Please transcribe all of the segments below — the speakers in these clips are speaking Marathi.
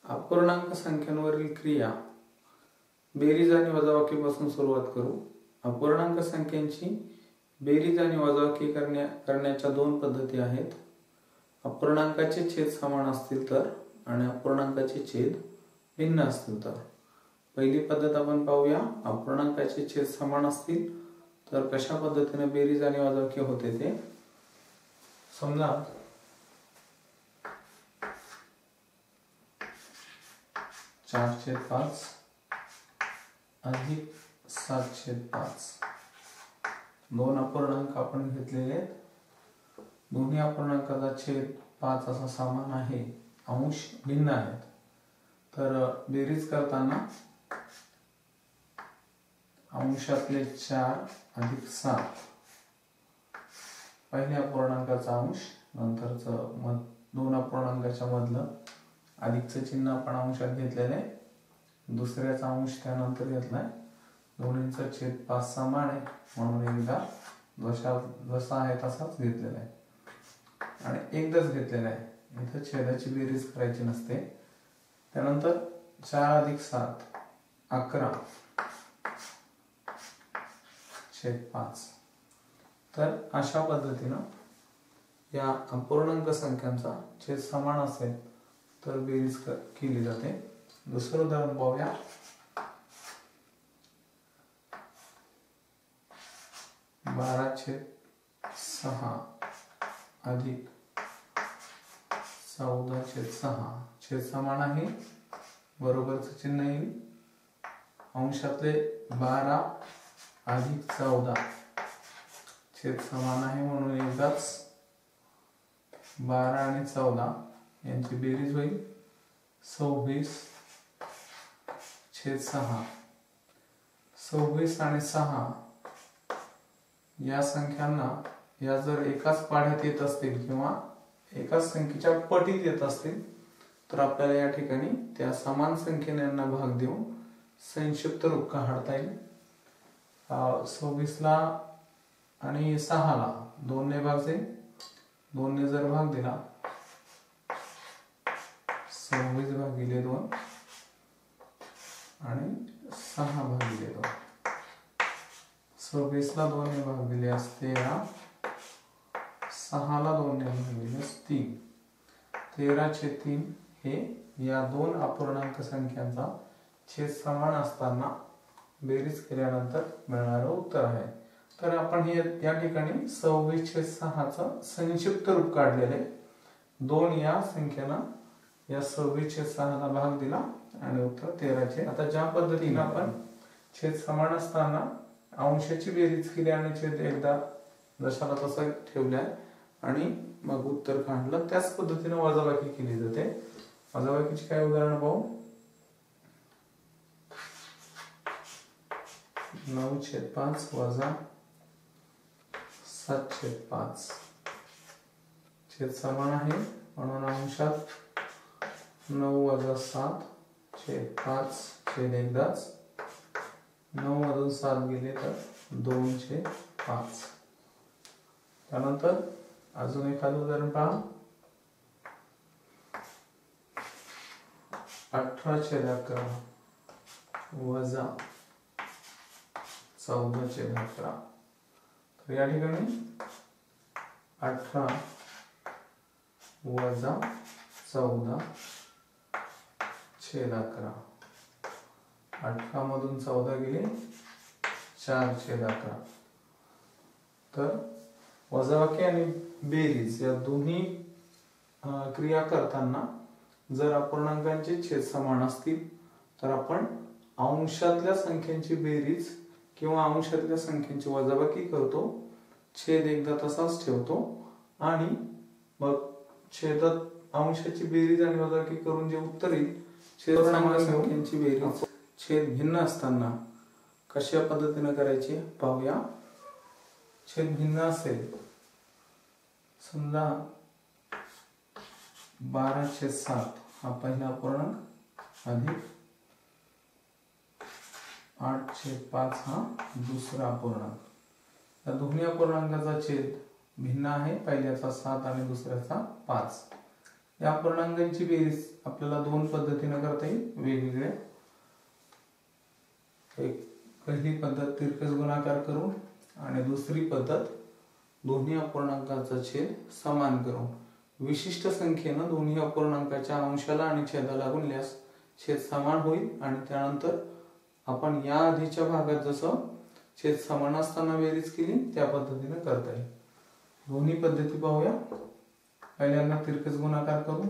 अपूर्णांक संख्यांवरील क्रिया बेरीज आणि वजाबाकीपासून सुरुवात करू। अपूर्णांक संख्यांची बेरीज आणि वजाबाकी करण्याच्या दोन पद्धती आहेत। अपूर्णांकाचे छेद समान असतील तर आणि अपूर्णांकाचे छेद भिन्न असतील तर। पहिली पद्धत आपण पाहूया। अपूर्णांकाचे छेद समान असतील तर कशा पद्धतीने बेरीज आणि वजाबाकी होते ते। समजा 4/5 अधिक 7/5 दोन अपूर्णांक आपण घेतलेले आहेत। दोन्ही अपूर्णांकाचा छेद 5 असा समान आहे, अंश भिन्न आहेत। तर बेरीज करताना अंशातले 4 अधिक 7 पहिल्या अपूर्णांकाचा अंश, नंतरचं दोन अपूर्णांकाच्या मधलं अधिकचं चिन्ह आपण अंशात घेतलेलं आहे, दुसऱ्याचा अंश त्यानंतर घेतलाय। दोन्हींचा छेद 5 समान आहे म्हणून एकदा जसा आहे तसाच घेतलेला आहे आणि एकदाच घेतलेला आहे। इथं छेदाची बेरीज करायची नसते। त्यानंतर 4 अधिक 7 11 छेद 5। तर अशा पद्धतीनं या अपूर्णांक संख्यांचा छेद समान असेल तर बेरीज केली जाते। दुसरं उदाहरण पाहूया। 12/6 अधिक 14/6 छेद समान आहे, बरोबरचं चिन्ह येईल। अंशातले 12 अधिक 14 छेद समान आहे म्हणून एकदाच 12 आणि 14 यांची बेरीज होईल 26/6। 26 आणि 6 या संख्यांना या जर एकाच पाढ्यात येत असतील किंवा एकाच संख्येच्या पटीत येत असतील तर आपल्याला या ठिकाणी त्या समान संख्येने यांना भाग देऊन संक्षिप्त रूप काढता येईल। 26 ला आणि 6 ला 2 ने भाग जाईल। 2 ने जर भाग दिला 26/2 आणि 6/2। 26 ला 2 ने भाग दिले असते 6 ला 2 ने भाग दिले 3। 13/3 हे या दोन अपूर्णांक संख्यांचा छेद समान असताना बेरीज केल्यानंतर मिळणारे उत्तर आहे। तर आपण हे या ठिकाणी 26/6 चा संक्षिप्त रूप काढलेले। 2 या संख्येला या 26/6 ला भाग दिला आणि उत्तर 13। आता ज्या पद्धतीने आपण छेद समान असताना अंशाची बेरीज केली आणि छेद एकदा जशाला तसा ठेवलाय आणि मग उत्तर काढलं, त्याच पद्धतीने वजाबाकी केली जाते। वजाबाकीची काय उदाहरण पाहू। 9/5 वजा 7/5 छेद समान आहे म्हणून अंशात 9 वजा 7 छेद 5 छेद एकदाच 9 मधून 7 गेले तर 2/5। त्यानंतर अजून एखादं उदाहरण पहा। 18/11 वजा 14/11। तर या ठिकाणी 18 वजा 14 छेद 11। 18 मधून 14 गेले 4/11। तर वजाबाकी आणि बेरीज या दोन्ही क्रिया करताना जर अपूर्णांकांचे छेद समान असतील तर आपण अंशातल्या संख्यांची बेरीज किंवा अंशातल्या संख्यांची वजाबाकी करतो, छेद एकदा तसाच ठेवतो आणि मग छेदात अंशाची बेरीज आणि वजाबाकी करून जे उत्तर येईल छेद समान संख्यांची बेरीज छेद भिन्न असताना कशा पद्धतीने करायची पाहूया। छेद भिन्न असेल, समजा 12/7 हा पहिला अपूर्णांक अधिक 8/5 हा दुसरा अपूर्णांक। या दोन्ही अपूर्णांकाचा छेद भिन्न आहे, पहिल्याचा 7 आणि दुसऱ्याचा 5। या अपूर्णांकांची बेरीज आपल्याला दोन पद्धतीने करता येईल वेगवेगळ्या. एक पहिली पद्धत तिरकस गुणाकार करून आणि दुसरी पद्धत दोन्ही अपूर्णांकांचा छेद समान करून. विशिष्ट संख्येनं दोन्ही अपूर्णांकाच्या अंशाला आणि छेदाला गुणल्यास छेद समान होईल आणि त्यानंतर आपण या आधीच्या भागात जसं छेद समान असताना बेरीज केली त्या पद्धतीने करता येईल. दोन्ही पद्धती पाहूया. पहिल्यांदा तिरकस गुणाकार करून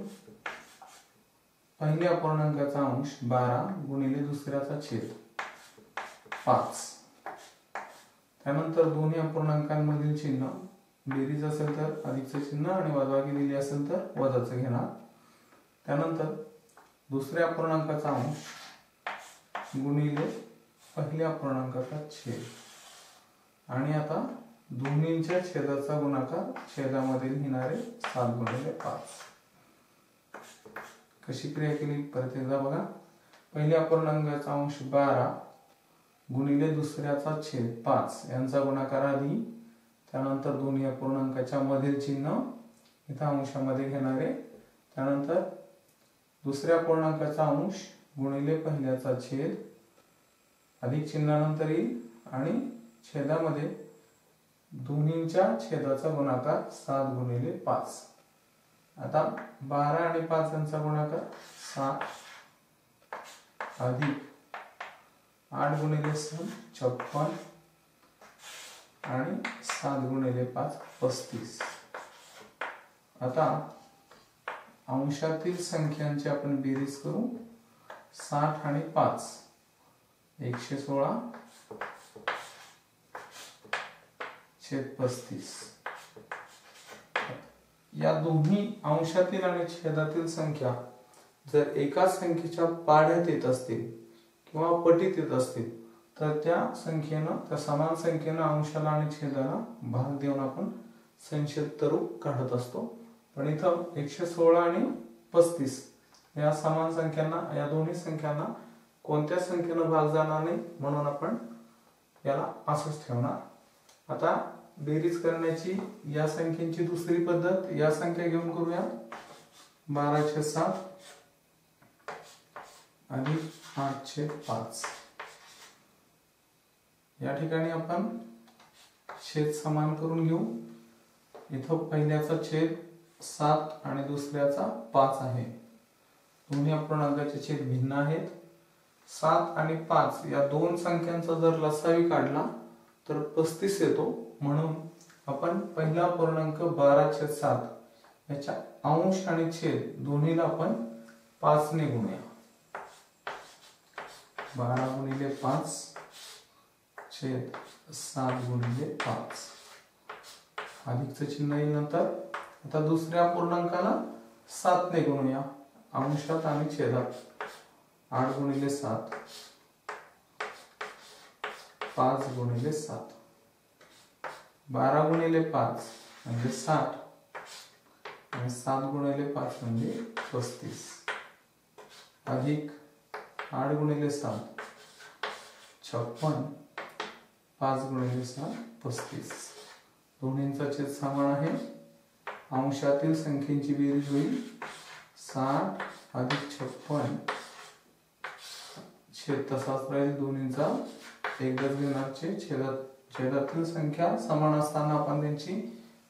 पहिल्या अपूर्णांकाचा अंश 12 गुणिले दुसऱ्याचा छेद 5. त्यानंतर दोन्ही अपूर्णांकांमधील चिन्ह बेरीज असेल तर अधिकचं चिन्ह आणि वजाबाकी दिली असेल तर वजाचं घेणार. त्यानंतर दुसऱ्या अपूर्णांकाचा अंश गुणिले पहिल्या अपूर्णांकाचा छेद आणि आता दोन्हींच्या छेदाचा गुणाकार छेदामध्ये लिहिणारे 7 गुणिले 5. कशी क्रिया केली परत एकदा बघा. पहिल्या अपूर्णांकाचा अंश 12 गुणिले दुसऱ्याचा छेद 5 यांचा गुणाकार आधी, त्यानंतर दोन्ही अपूर्णांकाच्या मधील चिन्ह इथं अंशामध्ये घेणारे, त्यानंतर दुसऱ्या अपूर्णांकाचा अंश गुणिले पहिल्याचा छेद अधिक चिन्हानंतर येईल आणि छेदामध्ये दोन्हींच्या छेदाचा गुणाकार 7 गुणिले 5. आता 12 आणि 5 यांचा गुणाकार 7 अधिक 8 गुणिले 7 56 आणि 7 गुणिले 5 35. आता अंशातील संख्यांची आपण बेरीज करू. 60 आणि 5 116 छेद 35. या दोन्ही अंशातील आणि छेदातील संख्या जर एकाच संख्येच्या पाढ्यात येत असतील किंवा पटीत येत असतील तर त्या संख्येनं, त्या समान संख्येनं अंशाला आणि छेदाला भाग देऊन आपण संक्षिप्त रूप काढत असतो. पण इथं 116 आणि 35 या समान संख्यांना, या दोन्ही संख्यांना कोणत्या संख्येनं भाग जाणार नाही म्हणून आपण याला असंच ठेवणार. आता बेरीज करण्याची या संख्येची दुसरी पद्धत या संख्या घेऊन करूया. 12/7 अधिक 8/5. या ठिकाणी आपण छेद समान करून घेऊ. इथं पहिल्याचा छेद 7 आणि दुसऱ्याचा 5 आहे. दोन्ही अपूर्णांकाचे छेद भिन्न आहेत. 7 आणि 5 या दोन संख्यांचा जर लसावी काढला तर 35 येतो. म्हणून आपण पहिला अपूर्णांक 12/7 याच्या अंश आणि छेद दोन्हीला आपण 5 ने गुणूया. 12 गुणिले 5 छेद 7 गुणिले 5 अधिकचं चिन्ह येईल नंतर. आता दुसऱ्या अपूर्णांकाला 7 ने गुणूया अंशात आणि छेदात. 8 गुणिले 7 5 गुणिले 7. 12 गुणिले 5 म्हणजे 60 आणि 7 गुणिले 5 म्हणजे 35 अधिक 8 गुणिले 7 56 5 गुणिले 7 35. दोन्हींचा छेद समान आहे. अंशातील संख्येची बेरीज होईल 60 अधिक 56 छेद तसाच राहील. दोन्हींचा एकदाच घेणारचे. छेदातील संख्या समान असताना आपण त्यांची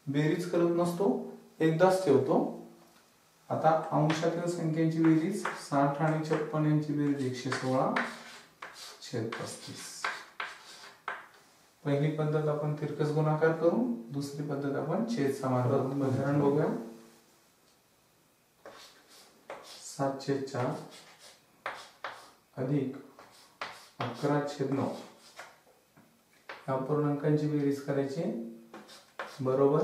बेरीज करत नसतो, एकदाच ठेवतो. आता अंशातील संख्येची बेरीज 60 आणि 56 यांची बेरीज 116 छेद 35. पहिली पद्धत आपण तिरकस गुणाकार करू, दुसरी पद्धत आपण छेद समान करून उदाहरण बघूया. 7/4 अधिक 11/9 या अपूर्णांकांची बेरीज करायची. बरोबर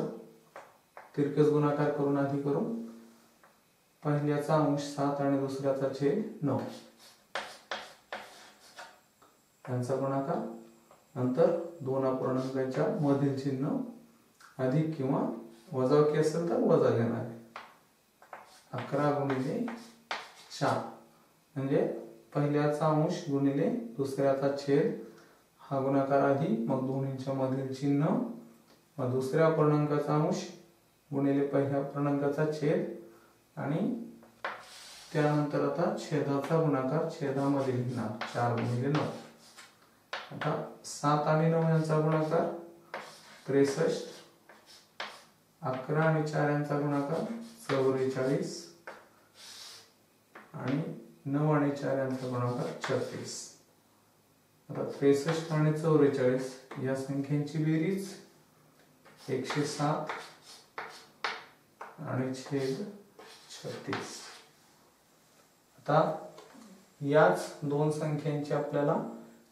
तिरकस गुणाकार करून आधी करू. पहिल्याचा अंश 7 आणि दुसऱ्याचा छेद 9 यांचा गुणाकार. नंतर दोन अपूर्णांकाच्या मधील चिन्ह अधिक किंवा वजाबाकी असेल तर वजा घेणार आहे. 11 गुणिले 4 म्हणजे पहिल्याचा अंश गुणिले दुसऱ्याचा छेद हा गुणाकार आधी, मग दोन्हींच्या मधील चिन्ह, मग दुसऱ्या अपूर्णांकाचा अंश गुणिले पहिल्या अपूर्णांकाचा छेद आणि त्यानंतर आता छेदाचा गुणाकार छेदामध्ये लिहिणार 4 गुणिले 9. आता 7 आणि 9 यांचा गुणाकार 63. 11 आणि 4 यांचा गुणाकार 44 आणि 9 आणि 4 यांचा गुणाकार 36. आता 63 आणि 44 या संख्यांची बेरीज 107 आणि छेद 36. आता याच दोन संख्यांची आपल्याला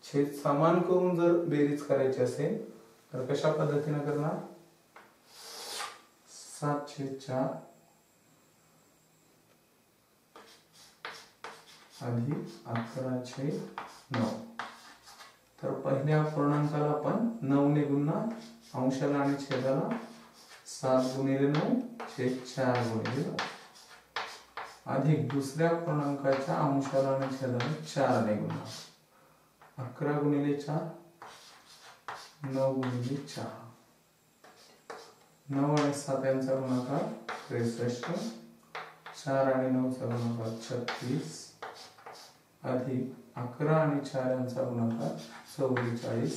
छेद समान करून जर बेरीज करायची असेल तर कशा पद्धतीने करणार? 7/4 अधिक 11/9. तर पहिल्या पूर्णांकाला आपण 9 ने गुणणार, अंशाला आणि छेदाला 7 गुणिले 9 छेद 4 गुणिले 9 अधिक दुसऱ्या पूर्णांकाच्या अंशाला आणि छेदाला 4 ने गुणणार. 11 गुणिले 4 9 गुणिले 4. 9 आणि 7 यांचा गुणाकार 63. 4 आणि 9 चा गुणाकार 36 अधिक 11 आणि 4 यांचा गुणाकार 44.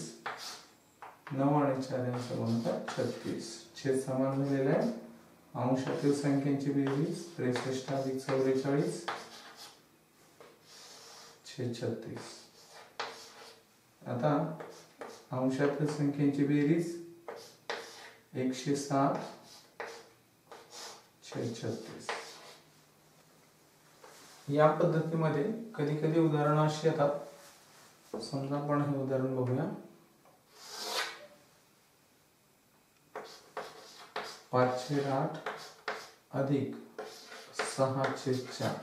9 आणि 4 यांचा गुणाकार 36. छेद समान झालेला आहे. अंशातील संख्यांची बेरीज 63 अधिक 44 छेद 36. आता अंशातील संख्यांची बेरीज 107 छेद 36. या पद्धतीमध्ये कधी कधी उदाहरणं अशी येतात. समजा आपण हे उदाहरण बघूया. 5/8 अधिक 6/4.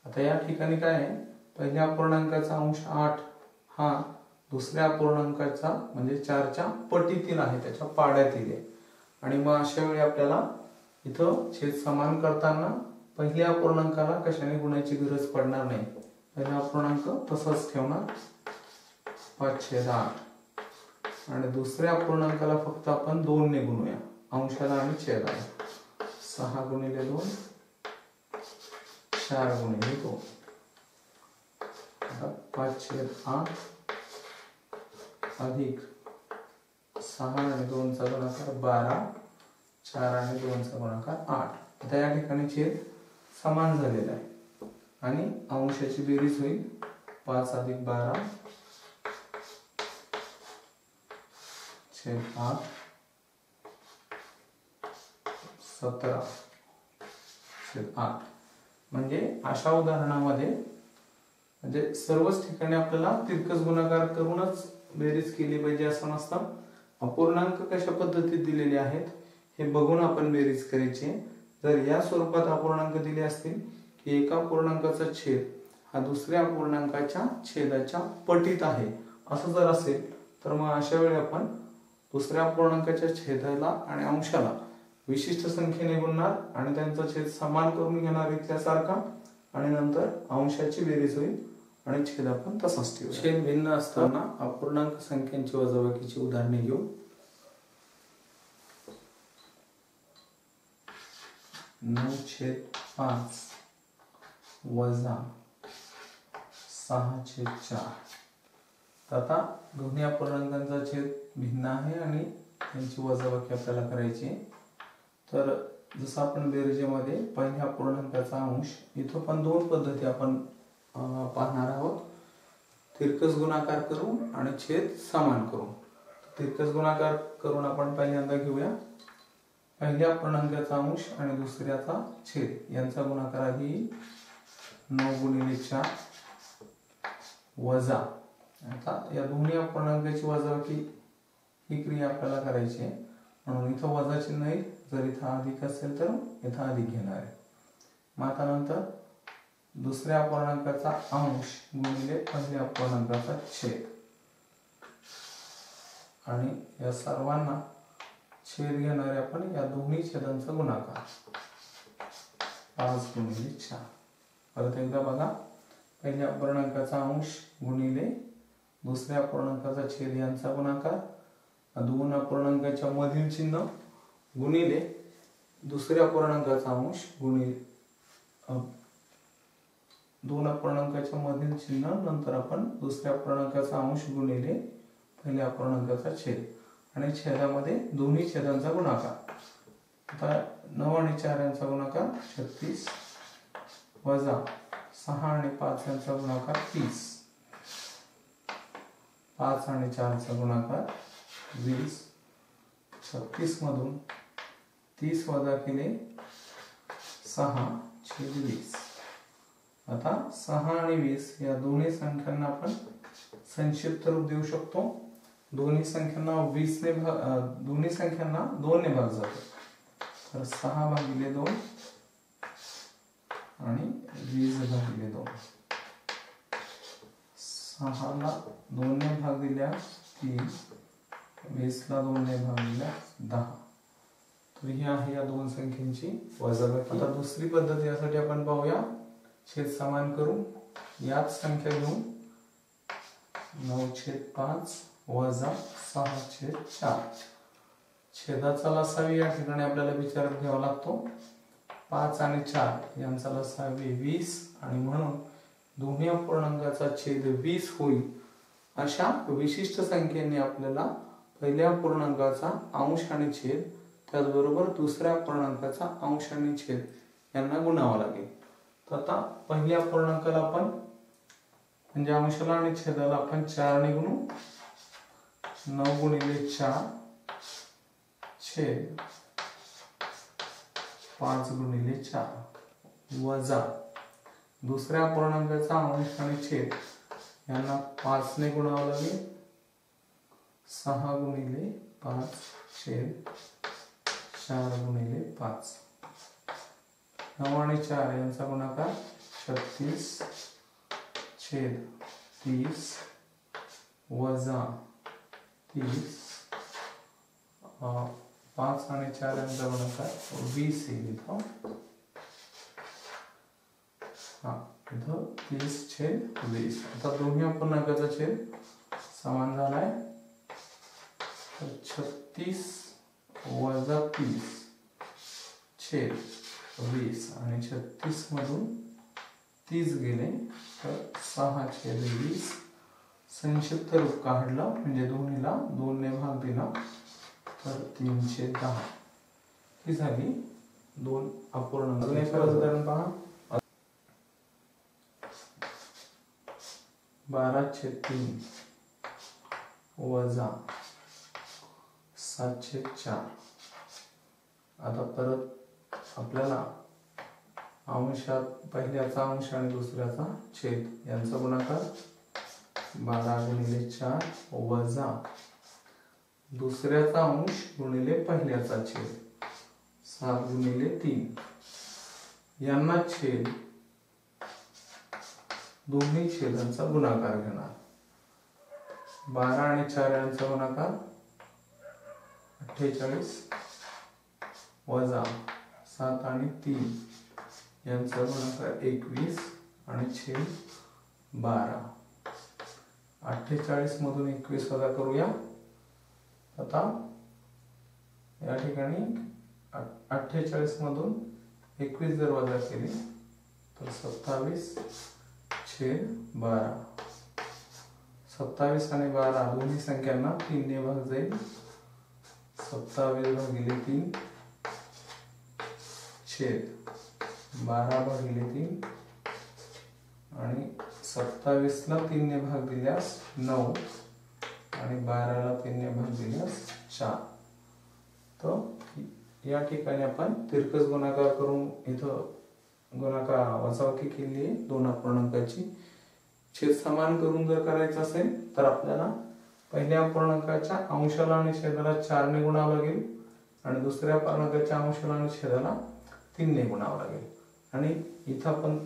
आता या ठिकाणी काय आहे, पहिल्या पूर्णांकाचा अंश 8 हा दुसऱ्या पूर्णांकाचा म्हणजे 4च्या पटीतील आहे, त्याच्या पाड्यातील आहे. आणि मग अशा वेळी आपल्याला इथं छेद समान करताना पहिल्या पूर्णांकाला कशाने गुणायची गरज पडणार नाही. पहिला पूर्णांक तसाच ठेवणार 5/8 आणि दुसऱ्या पूर्णांकाला फक्त आपण 2 ने गुणूया, अंशाला आणि छेदाला. 6 गुणिले 2 4 गुणिले 2. आता 5/8 अधिक 6 आणि 2 चा गुणाकार 12, 4 आणि 2 चा गुणाकार 8. आता या ठिकाणी छेद समान झालेला आहे आणि अंशाची बेरीज होईल 5 अधिक 12 छेद 8 17 छेद 8. म्हणजे अशा उदाहरणामध्ये म्हणजे सर्वच ठिकाणी आपल्याला तिरकस गुणाकार करूनच बेरीज केली पाहिजे असं नसतं. अपूर्णांक कशा पद्धतीत दिलेले आहेत हे बघून आपण बेरीज करायची. जर या स्वरूपात अपूर्णांक दिले असतील की एका पूर्णांकाचा छेद हा दुसऱ्या पूर्णांकाच्या छेदाच्या पटीत आहे असं जर असेल तर मग अशा वेळी आपण दुसऱ्या पूर्णांकाच्या छेदाला आणि अंशाला विशिष्ट संख्येने गुणणार आणि त्यांचा छेद समान करून घेणार इथल्यासारखा आणि नंतर अंशाची बेरीज होईल आणि छेद आपण तसाच ठेवू. छेद भिन्न असताना अपूर्णांक संख्यांची वजाबाकीची उदाहरणे घेऊ. 9/5 वजा 6/4. आता दोन्ही अपूर्णांकांचा छेद भिन्न आहे आणि त्यांची वजाबाकी आपल्याला करायची आहे. तर जसं आपण बेरजेमध्ये पहिल्या पूर्णांकाचा अंश, इथं पण दोन पद्धती आपण पाहणार आहोत. तिरकस गुणाकार करून आणि छेद समान करून. तिरकस गुणाकार करून आपण पहिल्यांदा घेऊया. पहिल्या पूर्णांकाचा अंश आणि दुसऱ्याचा छेद यांचा गुणाकार आधी 9 गुणिले 4 वजा. आता या दोन्ही अपूर्णांकाची वजाबाकी ही क्रिया आपल्याला करायची आहे म्हणून इथं वजा चिन्ह आहे. जर इथं अधिक असेल तर इथं अधिक घेणार आहे. मग आता नंतर दुसऱ्या अपूर्णांकाचा अंश गुणिले पहिल्या अपूर्णांकाचा छेद आणि या सर्वांना छेद घेणारे आपण या दोन्ही छेदांचा गुणाकार 5 गुणिले 4. परत एकदा बघा. पहिल्या अपूर्णांकाचा अंश गुणिले दुसऱ्या अपूर्णांकाचा छेद यांचा गुणाकार, दोन अपूर्णांकाच्या मधील चिन्ह गुणिले दुसऱ्या अपूर्णांकाचा अंश गुणिले दोन अपूर्णांकाच्या मधील चिन्ह, नंतर आपण दुसऱ्या अपूर्णांकाचा अंश गुणिले पहिल्या अपूर्णांकाचा छेद, आणि छेदामध्ये दोन्ही छेदांचा गुणाकार. आता 9 आणि 4 यांचा गुणाकार 36 वजा 6 आणि 5 यांचा गुणाकार 30. 5 आणि 4 चा गुणाकार 20. 36 मधून 30 वजा केले 6/20. आता 6 आणि 20 या दोन्ही संख्यांना आपण संक्षिप्त रूप देऊ शकतो. दोन्ही संख्यांना 2 ने भाग जातो, तर 6/2 आणि 20/2. 6 ला 2 ने भाग दिल्यास 3, 20 ला 2 ने भाग दिल्यास 10. तर ही आहे या दोन संख्यांची वजाबाकी. आता दुसरी पद्धत यासाठी आपण पाहूया. छेद समान करू, याच संख्या घेऊ. 9/5 वजा 6/4. छेदाचा लसावी या ठिकाणी आपल्याला विचारात घ्यावा लागतो. 5 आणि 4 यांचा लसावी 20, आणि म्हणून दोन्ही अपूर्णांकाचा छेद 20 होईल. अशा विशिष्ट संख्येने आपल्याला पहिल्या अपूर्णांकाचा अंश आणि छेद, त्याचबरोबर दुसऱ्या अपूर्णांकाचा अंश आणि छेद यांना गुणावा लागेल. तर आता पहिल्या अपूर्णांकाला आपण म्हणजे अंशाला आणि छेदाला आपण 4 ने गुणू. 9 गुणिले 4 छेद 5 गुणिले 4 वजा दुसऱ्या अपूर्णांकाचा अंश आणि छेद यांना 5 ने गुणावं लागेल. 6 गुणिले 5 छेद 4 गुणिले 5. 9 आणि 4 यांचा गुणाकार 36 छेद 30 वजा 30. 5 आणि 4 यांचा गुणाकार 20 येईल इथं. इथं 30/20. आता दोन्ही अपूर्णांकाचा छेद समान झालाय. 36 वजा 30 छेद 20, आणि 36 मधून 30 गेले तर 6/20. संक्षिप्त रूप काढलं म्हणजे दोन्हीला 2 ने भाग दिला तर 3/10. ही झाली दोन अपूर्णांक. उदाहरण पहा. 12/3 वजा 7/4. आता परत आपल्याला अंशात पहिल्याचा अंश आणि दुसऱ्याचा छेद यांचा गुणाकार 12 गुणिले 4 वजा दुसऱ्याचा अंश गुणिले पहिल्याचा छेद 7 गुणिले 3 यांना छेद दोन्ही छेदांचा गुणाकार घेणार. 12 आणि 4 यांचा गुणाकार 48 वजा 7 आणि 3 यांचा गुणाकार 21 आणि छेद 12. 48 मधून 21 वजा करूया. आता या ठिकाणी 48 मधून 21 जर वजा केले तर 27/12. 27 आणि 12 दोन्ही संख्यांना 3 ने भाग जाईल. 27/3 छेद 12/3, आणि 27 ला 3 ने भाग दिल्यास 9, आणि 12 ला 3 ने भाग दिल्यास 4. तर या ठिकाणी आपण तिरकस गुणाकार करून इथं गुणाकार वजाबाकी केली आहे दोन अपूर्णांकाची. छेद समान करून जर करायचं असेल तर आपल्याला पहिल्या अपूर्णांकाच्या अंशाला आणि छेदाला 4 ने गुणावं लागेल, आणि दुसऱ्या अपूर्णांकाच्या अंशाला आणि छेदाला 3 ने गुणावं लागेल. आणि इथं आपण